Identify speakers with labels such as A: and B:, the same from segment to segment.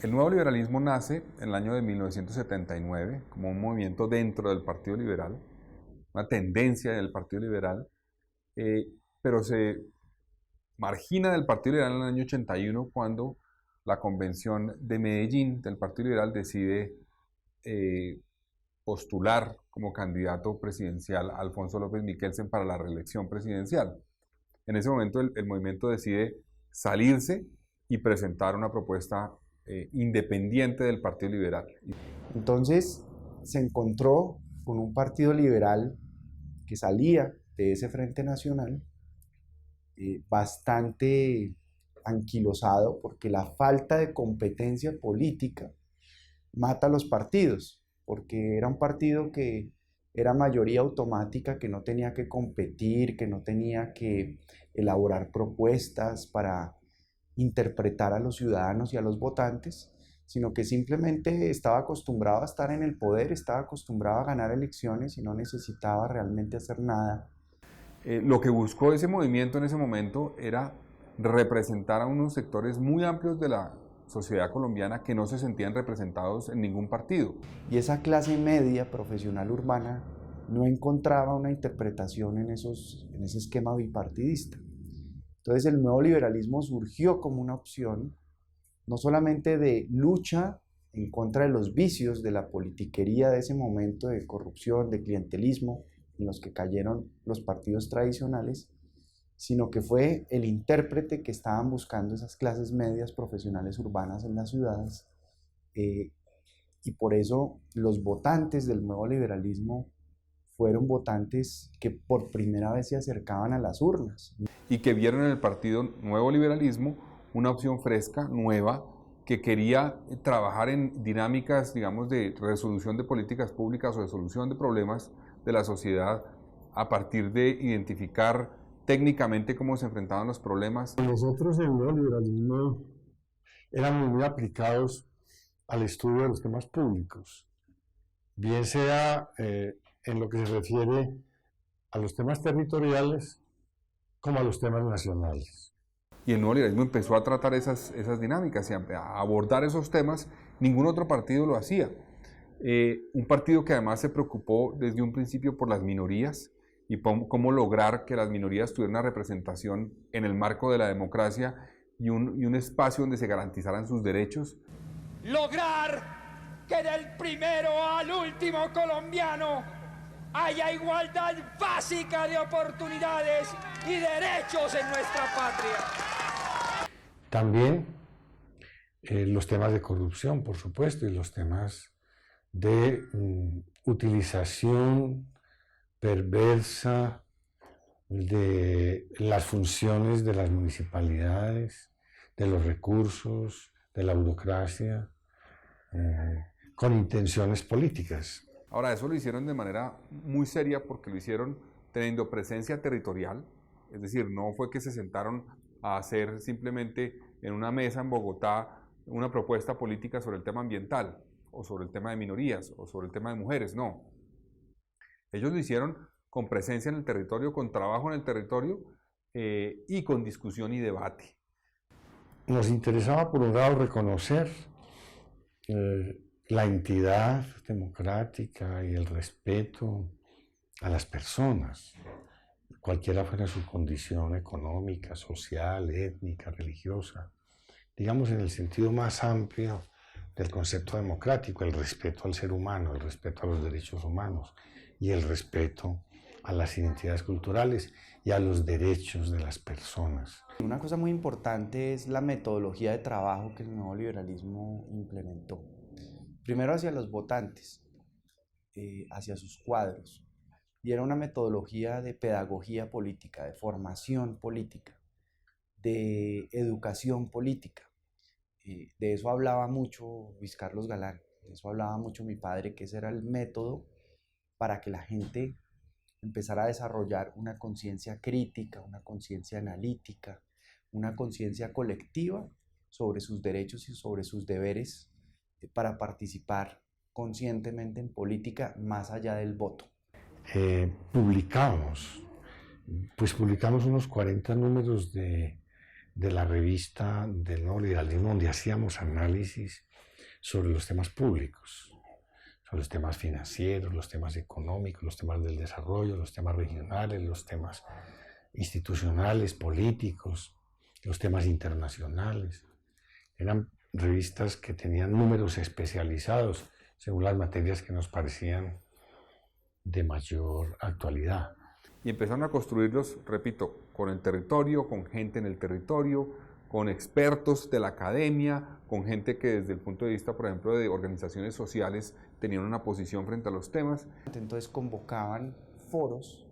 A: el nuevo liberalismo nace en el año de 1979 como un movimiento dentro del Partido Liberal, una tendencia del Partido Liberal, pero se margina del Partido Liberal en el año 81 cuando la convención de Medellín del Partido Liberal decide postular como candidato presidencial a Alfonso López Miquelsen para la reelección presidencial. En ese momento el movimiento decide salirse y presentar una propuesta independiente del Partido Liberal.
B: Entonces se encontró con un partido liberal que salía de ese Frente Nacional bastante anquilosado, porque la falta de competencia política mata a los partidos, porque era un partido que era mayoría automática, que no tenía que competir, que no tenía que elaborar propuestas para interpretar a los ciudadanos y a los votantes, sino que simplemente estaba acostumbrado a estar en el poder, estaba acostumbrado a ganar elecciones y no necesitaba realmente hacer nada.
A: Lo que buscó ese movimiento en ese momento era representar a unos sectores muy amplios de la sociedad colombiana que no se sentían representados en ningún partido.
B: Y esa clase media profesional urbana no encontraba una interpretación en ese esquema bipartidista. Entonces el nuevo liberalismo surgió como una opción no solamente de lucha en contra de los vicios de la politiquería de ese momento, de corrupción, de clientelismo, en los que cayeron los partidos tradicionales, sino que fue el intérprete que estaban buscando esas clases medias profesionales urbanas en las ciudades, y por eso los votantes del nuevo liberalismo fueron votantes que por primera vez se acercaban a las urnas.
A: Y que vieron en el Partido Nuevo Liberalismo una opción fresca, nueva, que quería trabajar en dinámicas, digamos, de resolución de políticas públicas o de solución de problemas de la sociedad a partir de identificar técnicamente cómo se enfrentaban los problemas.
C: Nosotros en el nuevo liberalismo éramos muy aplicados al estudio de los temas públicos, bien sea en lo que se refiere a los temas territoriales como a los temas nacionales.
A: Y el nuevo liberalismo empezó a tratar esas dinámicas y a abordar esos temas. Ningún otro partido lo hacía. Un partido que además se preocupó desde un principio por las minorías y cómo lograr que las minorías tuvieran una representación en el marco de la democracia y un espacio donde se garantizaran sus derechos.
D: Lograr que del primero al último colombiano haya igualdad básica de oportunidades y derechos en nuestra patria.
C: También los temas de corrupción, por supuesto, y los temas de utilización perversa de las funciones de las municipalidades, de los recursos, de la burocracia, con intenciones políticas.
A: Ahora, eso lo hicieron de manera muy seria porque lo hicieron teniendo presencia territorial, es decir, no fue que se sentaron a hacer simplemente en una mesa en Bogotá una propuesta política sobre el tema ambiental, o sobre el tema de minorías, o sobre el tema de mujeres, no. Ellos lo hicieron con presencia en el territorio, con trabajo en el territorio y con discusión y debate.
C: Nos interesaba, por un lado, reconocer la entidad democrática y el respeto a las personas, cualquiera fuera su condición económica, social, étnica, religiosa, digamos en el sentido más amplio del concepto democrático, el respeto al ser humano, el respeto a los derechos humanos y el respeto a las identidades culturales y a los derechos de las personas.
B: Una cosa muy importante es la metodología de trabajo que el nuevo liberalismo implementó. Primero hacia los votantes, hacia sus cuadros. Y era una metodología de pedagogía política, de formación política, de educación política. De eso hablaba mucho Luis Carlos Galán, de eso hablaba mucho mi padre, que ese era el método para que la gente empezara a desarrollar una conciencia crítica, una conciencia analítica, una conciencia colectiva sobre sus derechos y sobre sus deberes para participar conscientemente en política más allá del voto.
C: Publicamos unos 40 números de de la revista del Nuevo Liberalismo, donde hacíamos análisis sobre los temas públicos, sobre los temas financieros, los temas económicos, los temas del desarrollo, los temas regionales, los temas institucionales, políticos, los temas internacionales. Eran revistas que tenían números especializados según las materias que nos parecían de mayor actualidad.
A: Y empezaron a construirlos, repito, con el territorio, con gente en el territorio, con expertos de la academia, con gente que desde el punto de vista, por ejemplo, de organizaciones sociales, tenían una posición frente a los temas.
B: Entonces convocaban foros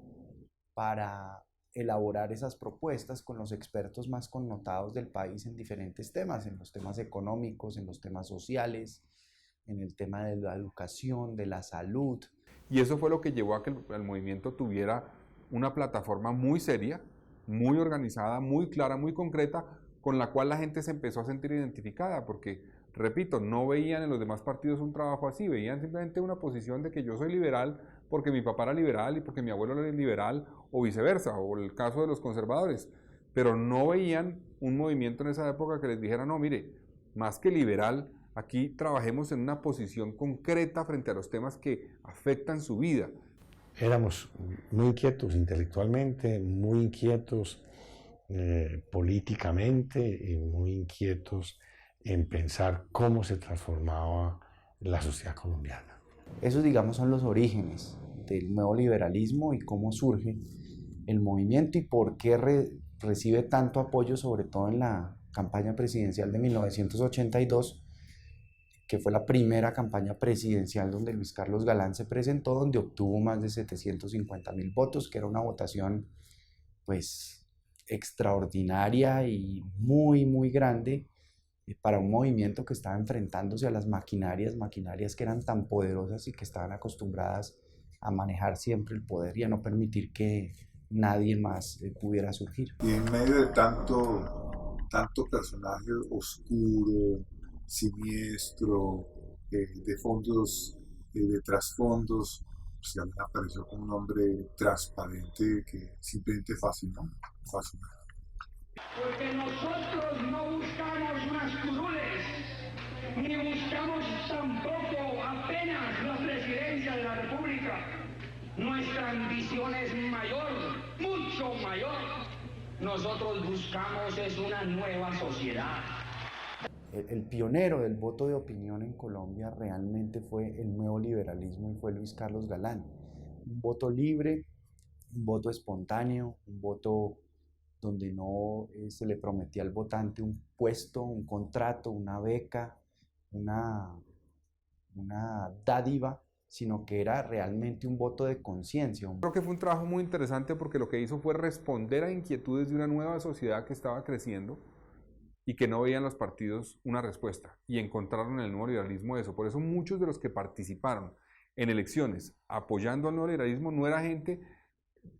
B: para elaborar esas propuestas con los expertos más connotados del país en diferentes temas, en los temas económicos, en los temas sociales, en el tema de la educación, de la salud.
A: Y eso fue lo que llevó a que el movimiento tuviera una plataforma muy seria, muy organizada, muy clara, muy concreta, con la cual la gente se empezó a sentir identificada, porque, repito, no veían en los demás partidos un trabajo así, veían simplemente una posición de que yo soy liberal porque mi papá era liberal y porque mi abuelo era liberal, o viceversa, o el caso de los conservadores, pero no veían un movimiento en esa época que les dijera, no, mire, más que liberal, aquí trabajemos en una posición concreta frente a los temas que afectan su vida.
C: Éramos muy inquietos intelectualmente, muy inquietos políticamente y muy inquietos en pensar cómo se transformaba la sociedad colombiana.
B: Esos, digamos, son los orígenes del nuevo liberalismo y cómo surge el movimiento y por qué recibe tanto apoyo, sobre todo en la campaña presidencial de 1982, que fue la primera campaña presidencial donde Luis Carlos Galán se presentó, donde obtuvo más de 750.000 votos, que era una votación pues extraordinaria y muy, muy grande para un movimiento que estaba enfrentándose a las maquinarias que eran tan poderosas y que estaban acostumbradas a manejar siempre el poder y a no permitir que nadie más pudiera surgir.
E: Y en medio de tanto personaje oscuro, siniestro, de fondos, de trasfondos, pues Galán apareció como un hombre transparente que simplemente fascinó.
D: Porque nosotros no buscamos unas curules, ni buscamos tampoco apenas la presidencia de la República. Nuestra ambición es mayor, mucho mayor. Nosotros buscamos es una nueva sociedad.
B: El pionero del voto de opinión en Colombia realmente fue el nuevo liberalismo y fue Luis Carlos Galán. Un voto libre, un voto espontáneo, un voto donde no se le prometía al votante un puesto, un contrato, una beca, una dádiva, sino que era realmente un voto de conciencia.
A: Creo que fue un trabajo muy interesante porque lo que hizo fue responder a inquietudes de una nueva sociedad que estaba creciendo y que no veían los partidos una respuesta, y encontraron en el nuevo liberalismo eso. Por eso muchos de los que participaron en elecciones apoyando al nuevo liberalismo no era gente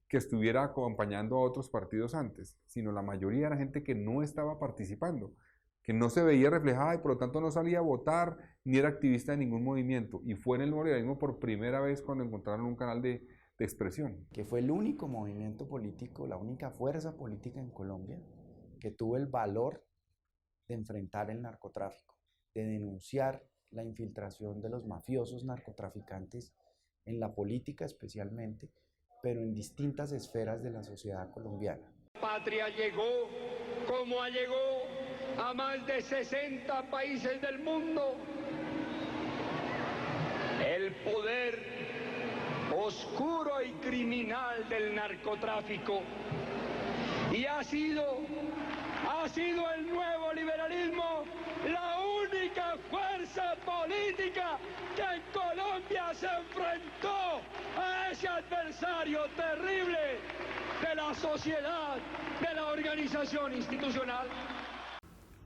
A: que estuviera acompañando a otros partidos antes, sino la mayoría era gente que no estaba participando, que no se veía reflejada y por lo tanto no salía a votar ni era activista de ningún movimiento. Y fue en el nuevo liberalismo por primera vez cuando encontraron un canal de expresión.
B: Que fue el único movimiento político, la única fuerza política en Colombia que tuvo el valor de enfrentar el narcotráfico, de denunciar la infiltración de los mafiosos narcotraficantes en la política especialmente, pero en distintas esferas de la sociedad colombiana.
D: Patria llegó como llegó a más de 60 países del mundo. El poder oscuro y criminal del narcotráfico. Y ha sido el nuevo liberalismo la única fuerza política que en Colombia se enfrentó a ese adversario terrible de la sociedad, de la organización institucional.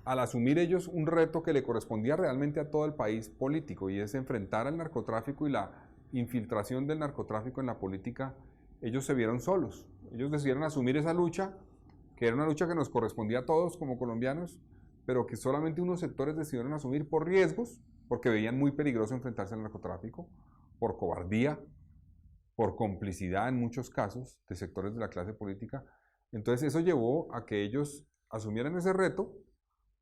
A: Al asumir ellos un reto que le correspondía realmente a todo el país político, y es enfrentar al narcotráfico y la infiltración del narcotráfico en la política, ellos se vieron solos. Ellos decidieron asumir esa lucha, que era una lucha que nos correspondía a todos como colombianos, pero que solamente unos sectores decidieron asumir por riesgos, porque veían muy peligroso enfrentarse al narcotráfico, por cobardía, por complicidad en muchos casos de sectores de la clase política. Entonces eso llevó a que ellos asumieran ese reto,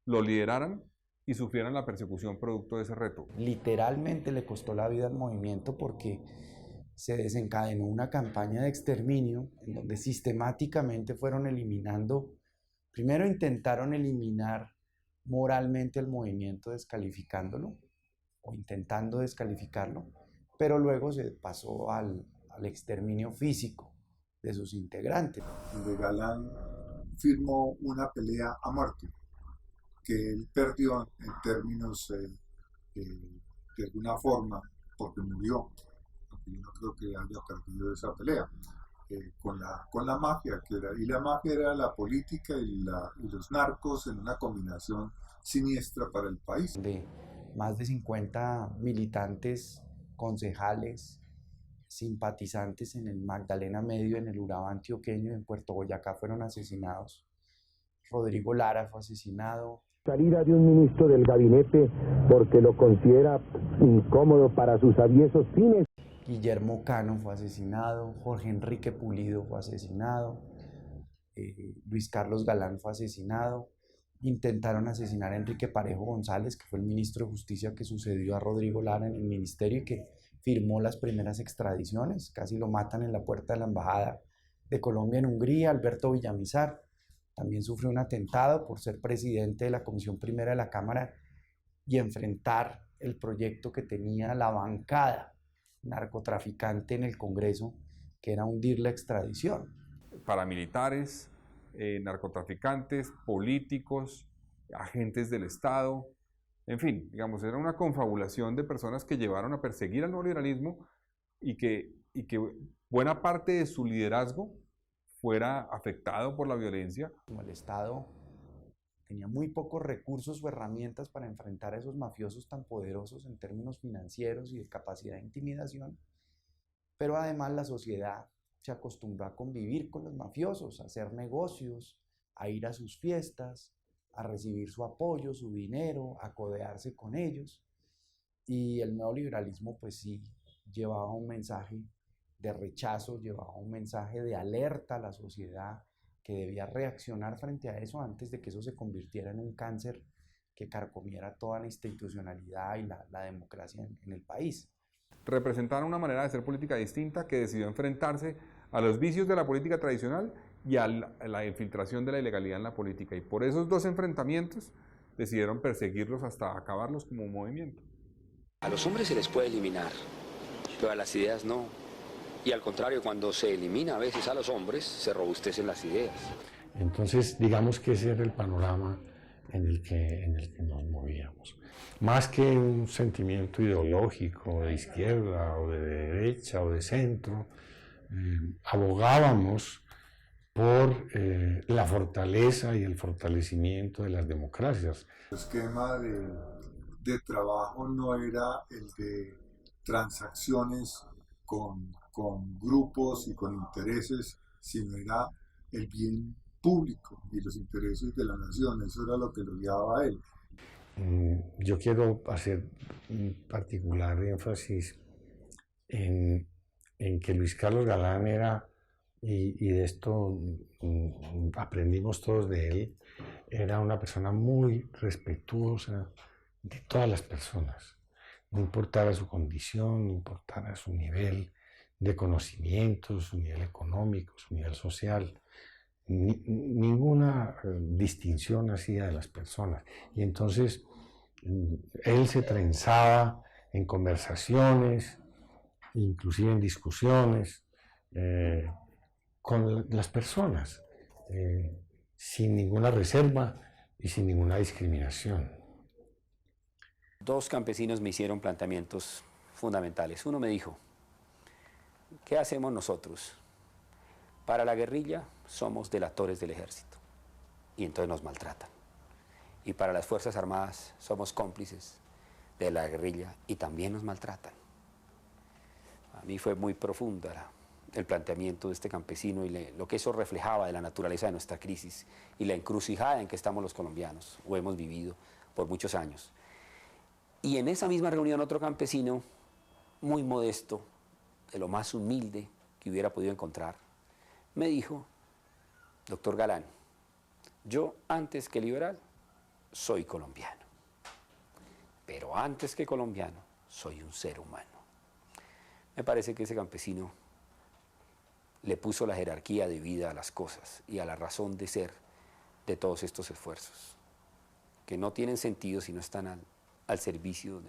A: lo lideraran y sufrieran la persecución producto de ese reto.
B: Literalmente le costó la vida al movimiento porque se desencadenó una campaña de exterminio en donde sistemáticamente fueron eliminando, primero intentaron eliminar moralmente el movimiento descalificándolo o intentando descalificarlo, pero luego se pasó al exterminio físico de sus integrantes.
E: Donde Galán firmó una pelea a muerte que él perdió en términos de alguna forma porque murió, porque yo no creo que haya perdido esa pelea con la mafia, y la mafia era la política y los narcos en una combinación siniestra para el país.
B: De más de 50 militantes, concejales, simpatizantes en el Magdalena Medio, en el Urabá antioqueño, en Puerto Boyacá fueron asesinados. Rodrigo Lara fue asesinado.
F: Salida de un ministro del gabinete porque lo considera incómodo para sus aviesos fines.
B: Guillermo Cano fue asesinado, Jorge Enrique Pulido fue asesinado, Luis Carlos Galán fue asesinado. Intentaron asesinar a Enrique Parejo González, que fue el ministro de Justicia que sucedió a Rodrigo Lara en el ministerio y que firmó las primeras extradiciones. Casi lo matan en la puerta de la Embajada de Colombia en Hungría. Alberto Villamizar también sufrió un atentado por ser presidente de la Comisión Primera de la Cámara y enfrentar el proyecto que tenía la bancada narcotraficante en el Congreso, que era hundir la extradición.
A: Paramilitares, narcotraficantes, políticos, agentes del Estado, en fin, digamos, era una confabulación de personas que llevaron a perseguir al neoliberalismo y que buena parte de su liderazgo fuera afectado por la violencia.
B: Como el Estado tenía muy pocos recursos o herramientas para enfrentar a esos mafiosos tan poderosos en términos financieros y de capacidad de intimidación, pero además la sociedad se acostumbró a convivir con los mafiosos, a hacer negocios, a ir a sus fiestas, a recibir su apoyo, su dinero, a codearse con ellos. Y el neoliberalismo pues sí llevaba un mensaje de rechazo, llevaba un mensaje de alerta a la sociedad que debía reaccionar frente a eso antes de que eso se convirtiera en un cáncer que carcomiera toda la institucionalidad y la democracia en el país.
A: Representaron una manera de hacer política distinta que decidió enfrentarse a los vicios de la política tradicional y a la infiltración de la ilegalidad en la política. Y por esos dos enfrentamientos decidieron perseguirlos hasta acabarlos como un movimiento.
G: A los hombres se les puede eliminar, pero a las ideas no. Y al contrario, cuando se elimina a veces a los hombres, se robustecen las ideas.
C: Entonces, digamos que ese era el panorama en el que nos movíamos. Más que un sentimiento ideológico de izquierda o de derecha o de centro, abogábamos por la fortaleza y el fortalecimiento de las democracias.
E: El esquema de trabajo no era el de transacciones con grupos y con intereses, sino era el bien público y los intereses de la nación. Eso era lo que lo guiaba a él.
C: Yo quiero hacer un particular énfasis en que Luis Carlos Galán era, y de esto aprendimos todos de él, era una persona muy respetuosa de todas las personas, no importara su condición, no importara su nivel de conocimiento, su nivel económico, su nivel social. Ninguna distinción hacía de las personas. Y entonces él se trenzaba en conversaciones, inclusive en discusiones con las personas, sin ninguna reserva y sin ninguna discriminación.
G: Dos campesinos me hicieron planteamientos fundamentales. Uno me dijo, ¿qué hacemos nosotros? Para la guerrilla somos delatores del ejército y entonces nos maltratan. Y para las Fuerzas Armadas somos cómplices de la guerrilla y también nos maltratan. A mí fue muy profunda el planteamiento de este campesino y lo que eso reflejaba de la naturaleza de nuestra crisis y la encrucijada en que estamos los colombianos o hemos vivido por muchos años. Y en esa misma reunión otro campesino muy modesto, de lo más humilde que hubiera podido encontrar, me dijo, doctor Galán, Yo, antes que liberal, soy colombiano. Pero antes que colombiano, soy un ser humano. Me parece que ese campesino le puso la jerarquía de vida a las cosas y a la razón de ser de todos estos esfuerzos, que no tienen sentido si no están al servicio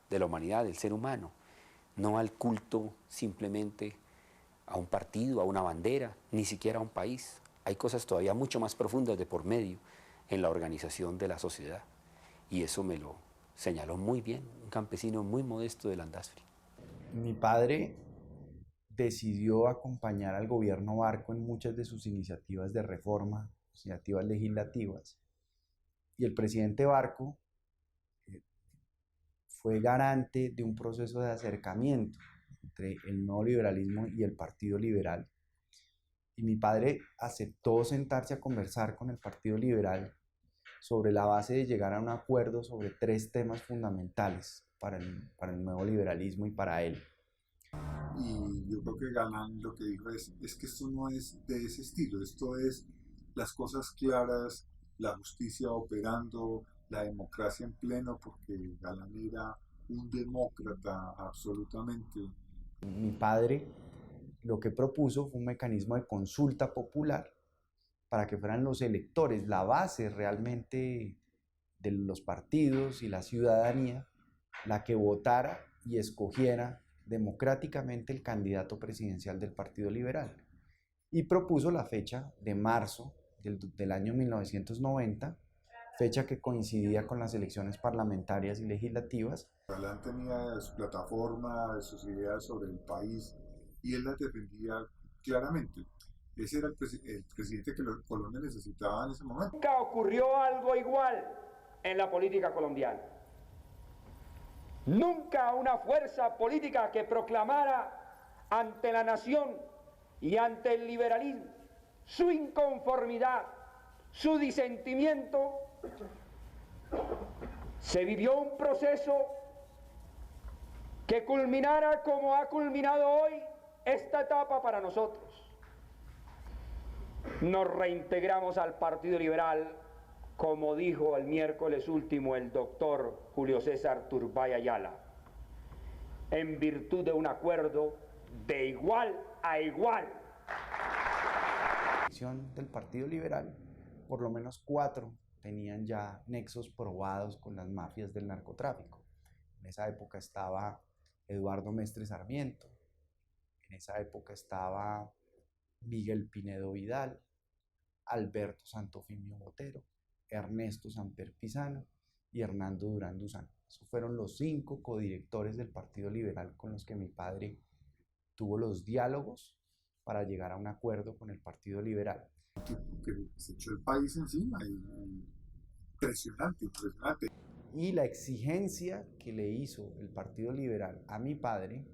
G: de la humanidad, del ser humano, no al culto simplemente a un partido, a una bandera, ni siquiera a un país. Hay cosas todavía mucho más profundas de por medio en la organización de la sociedad, y eso me lo señaló muy bien un campesino muy modesto de Landazuri.
B: Mi padre decidió acompañar al gobierno Barco en muchas de sus iniciativas de reforma, iniciativas legislativas, y el presidente Barco fue garante de un proceso de acercamiento entre el nuevo liberalismo y el Partido Liberal. Y mi padre aceptó sentarse a conversar con el Partido Liberal sobre la base de llegar a un acuerdo sobre 3 temas fundamentales para el nuevo liberalismo y para él.
E: Y yo creo que Galán lo que dijo es que esto no es de ese estilo, esto es las cosas claras, la justicia operando, la democracia en pleno, porque Galán era un demócrata absolutamente.
B: Mi padre lo que propuso fue un mecanismo de consulta popular para que fueran los electores, la base realmente de los partidos y la ciudadanía, la que votara y escogiera democráticamente el candidato presidencial del Partido Liberal. Y propuso la fecha de marzo del año 1990, fecha que coincidía con las elecciones parlamentarias y legislativas.
E: Galán tenía su plataforma, sus ideas sobre el país, y él las defendía claramente. Ese era el presidente que Colombia necesitaba en ese momento.
D: Nunca ocurrió algo igual en la política colombiana. Nunca una fuerza política que proclamara ante la nación y ante el liberalismo su inconformidad, su disentimiento. Se vivió un proceso que culminara como ha culminado hoy esta etapa para nosotros. Nos reintegramos al Partido Liberal, como dijo el miércoles último el doctor Julio César Turbay Ayala, en virtud de un acuerdo de igual a igual.
B: Del Partido Liberal, por lo menos 4 tenían ya nexos probados con las mafias del narcotráfico. En esa época estaba Eduardo Mestre Sarmiento, en esa época estaba Miguel Pinedo Vidal, Alberto Santofimio Botero, Ernesto Samper Pisano y Hernando Durán Duzán. Esos fueron los 5 codirectores del Partido Liberal con los que mi padre tuvo los diálogos para llegar a un acuerdo con el Partido Liberal.
E: Que se echó el país encima, impresionante, impresionante.
B: Y la exigencia que le hizo el Partido Liberal a mi padre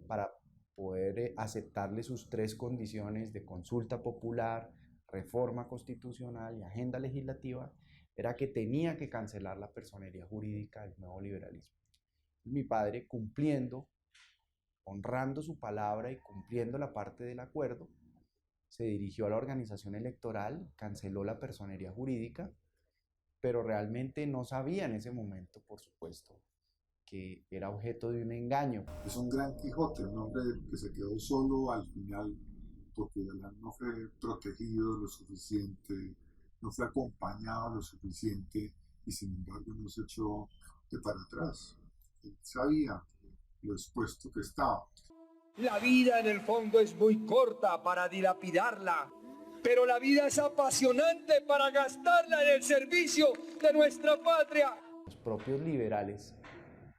B: para poder aceptarle sus 3 condiciones de consulta popular, reforma constitucional y agenda legislativa, era que tenía que cancelar la personería jurídica del nuevo liberalismo. Mi padre, cumpliendo, honrando su palabra y cumpliendo la parte del acuerdo, se dirigió a la organización electoral, canceló la personería jurídica, pero realmente no sabía en ese momento, por supuesto, que era objeto de un engaño.
E: Es un gran Quijote, un hombre que se quedó solo al final, porque Galán no fue protegido lo suficiente, no fue acompañado lo suficiente, y sin embargo no se echó de para atrás. Él sabía lo expuesto que estaba.
D: La vida en el fondo es muy corta para dilapidarla, pero la vida es apasionante para gastarla en el servicio de nuestra patria.
B: Los propios liberales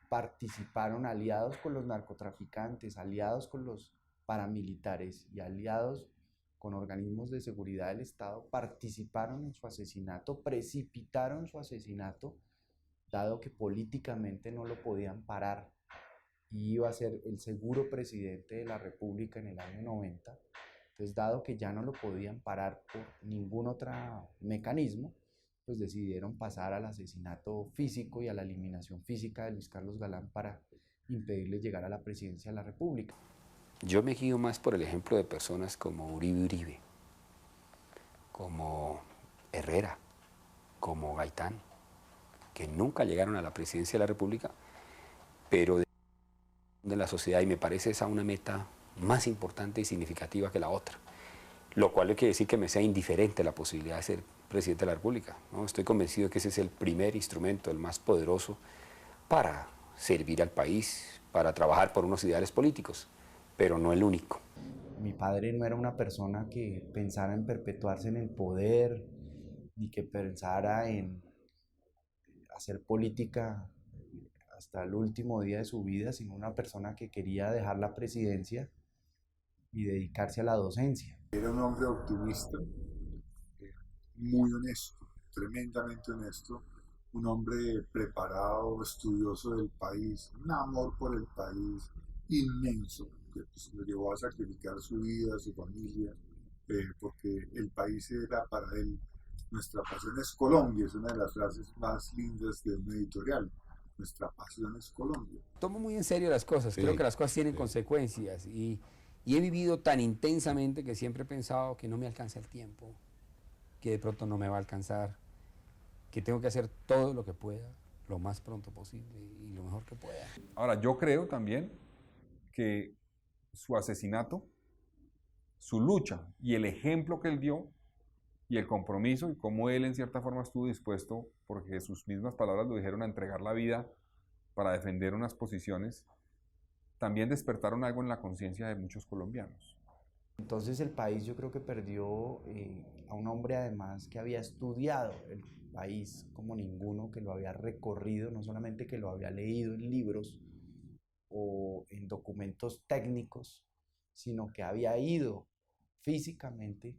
B: participaron aliados con los narcotraficantes, aliados con los paramilitares y aliados con organismos de seguridad del Estado, participaron en su asesinato, precipitaron su asesinato, dado que políticamente no lo podían parar y iba a ser el seguro presidente de la República en el año 90. Entonces, dado que ya no lo podían parar por ningún otro mecanismo, pues decidieron pasar al asesinato físico y a la eliminación física de Luis Carlos Galán para impedirle llegar a la presidencia de la República.
G: Yo me guío más por el ejemplo de personas como Uribe Uribe, como Herrera, como Gaitán, que nunca llegaron a la presidencia de la República, pero de la sociedad, y me parece esa una meta más importante y significativa que la otra, lo cual no quiere decir que me sea indiferente la posibilidad de ser presidente de la República, ¿no? Estoy convencido que ese es el primer instrumento, el más poderoso para servir al país, para trabajar por unos ideales políticos, pero no el único.
B: Mi padre no era una persona que pensara en perpetuarse en el poder, ni que pensara en hacer política hasta el último día de su vida, sino una persona que quería dejar la presidencia y dedicarse a la docencia.
E: Era un hombre optimista, muy honesto, tremendamente honesto, un hombre preparado, estudioso del país, un amor por el país inmenso, que pues, lo llevó a sacrificar su vida, su familia, porque el país era para él, nuestra pasión es Colombia, es una de las frases más lindas de un editorial. Nuestra pasión es Colombia.
G: Tomo muy en serio las cosas,
C: Sí,
G: creo que las cosas tienen
C: sí.
G: consecuencias y he vivido tan intensamente que siempre he pensado que no me alcanza el tiempo, que de pronto no me va a alcanzar, que tengo que hacer todo lo que pueda, lo más pronto posible y lo mejor que pueda.
A: Ahora, yo creo también que su asesinato, su lucha y el ejemplo que él dio y el compromiso y cómo él en cierta forma estuvo dispuesto, porque sus mismas palabras lo dijeron, a entregar la vida para defender unas posiciones, también despertaron algo en la conciencia de muchos colombianos.
B: Entonces el país yo creo que perdió a un hombre además que había estudiado el país como ninguno, que lo había recorrido, no solamente que lo había leído en libros o en documentos técnicos, sino que había ido físicamente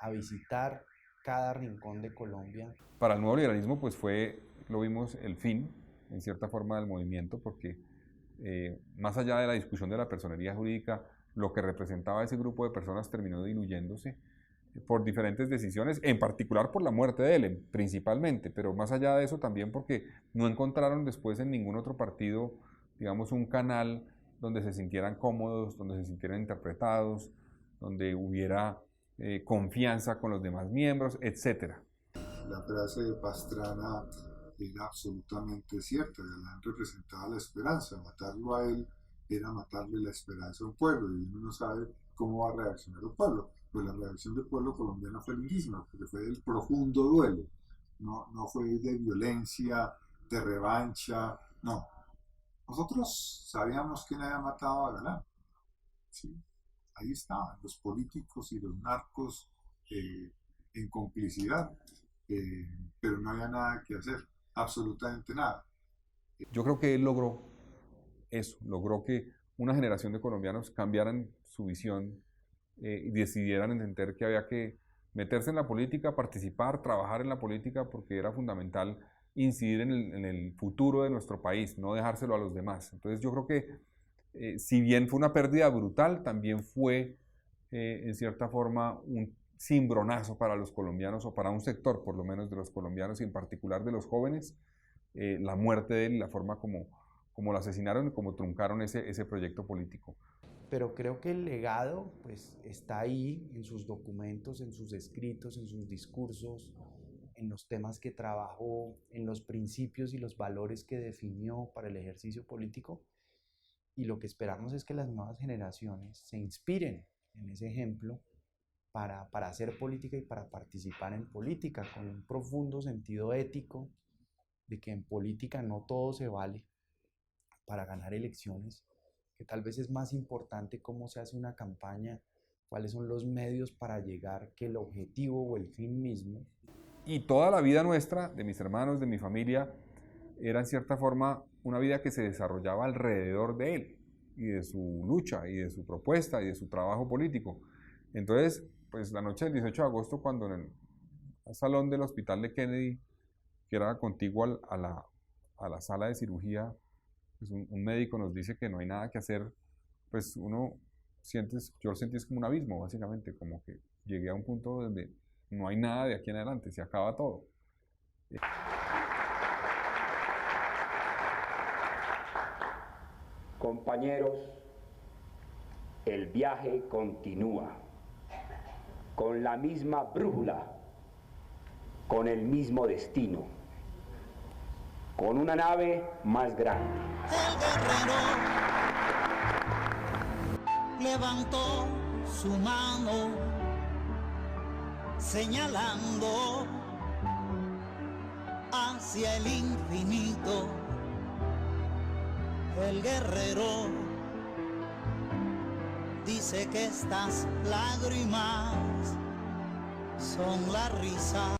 B: a visitar cada rincón de Colombia.
A: Para el nuevo liberalismo, pues fue, lo vimos, el fin, en cierta forma, del movimiento, porque más allá de la discusión de la personería jurídica, lo que representaba ese grupo de personas terminó diluyéndose por diferentes decisiones, en particular por la muerte de él, principalmente, pero más allá de eso también porque no encontraron después en ningún otro partido, digamos, un canal donde se sintieran cómodos, donde se sintieran interpretados, donde hubiera confianza con los demás miembros, etc.
E: La frase de Pastrana era absolutamente cierta, Galán representaba la esperanza, matarlo a él era matarle la esperanza a un pueblo, y uno no sabe cómo va a reaccionar el pueblo. Pues la reacción del pueblo colombiano fue lindísima, porque fue del profundo duelo, no fue de violencia, de revancha, no. Nosotros sabíamos quién había matado a Galán, ¿sí? Ahí estaban los políticos y los narcos en complicidad, pero no había nada que hacer, absolutamente nada.
A: Yo creo que él logró eso, logró que una generación de colombianos cambiaran su visión y decidieran entender que había que meterse en la política, participar, trabajar en la política, porque era fundamental incidir en el futuro de nuestro país, no dejárselo a los demás. Entonces yo creo que si bien fue una pérdida brutal, también fue en cierta forma un cimbronazo para los colombianos, o para un sector por lo menos de los colombianos y en particular de los jóvenes, la muerte de él y la forma como lo asesinaron y como truncaron ese proyecto político.
B: Pero creo que el legado pues, está ahí en sus documentos, en sus escritos, en sus discursos, en los temas que trabajó, en los principios y los valores que definió para el ejercicio político. Y lo que esperamos es que las nuevas generaciones se inspiren en ese ejemplo para hacer política y para participar en política, con un profundo sentido ético de que en política no todo se vale para ganar elecciones, que tal vez es más importante cómo se hace una campaña, cuáles son los medios para llegar, que el objetivo o el fin mismo.
A: Y toda la vida nuestra, de mis hermanos, de mi familia, era en cierta forma una vida que se desarrollaba alrededor de él, y de su lucha, y de su propuesta, y de su trabajo político. Entonces, pues la noche del 18 de agosto, cuando en el salón del hospital de Kennedy, que era contiguo a la sala de cirugía, pues un médico nos dice que no hay nada que hacer, pues yo lo sentí como un abismo, básicamente, como que llegué a un punto donde no hay nada de aquí en adelante, se acaba todo.
G: Compañeros, el viaje continúa con la misma brújula, con el mismo destino, con una nave más grande.
H: El guerrero levantó su mano señalando hacia el infinito. El guerrero dice que estas lágrimas son la risa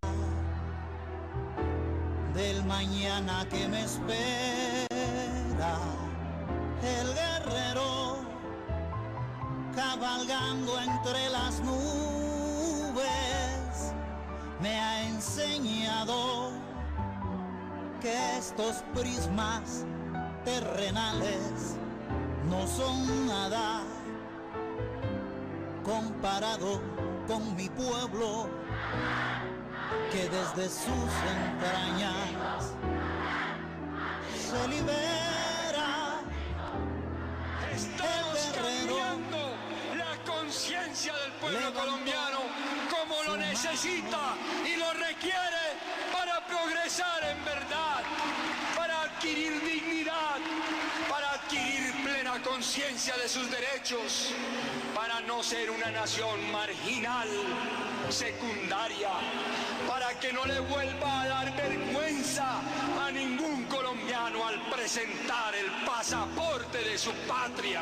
H: del mañana que me espera. El guerrero cabalgando entre las nubes me ha enseñado que estos prismas terrenales no son nada comparado con mi pueblo, que desde sus entrañas se libera.
I: Estamos cambiando la conciencia del pueblo colombiano como lo necesita y lo requiere para progresar en verdad, para adquirir dignidad, para adquirir plena conciencia de sus derechos, para no ser una nación marginal, secundaria, para que no le vuelva a dar vergüenza a ningún colombiano al presentar el pasaporte de su patria.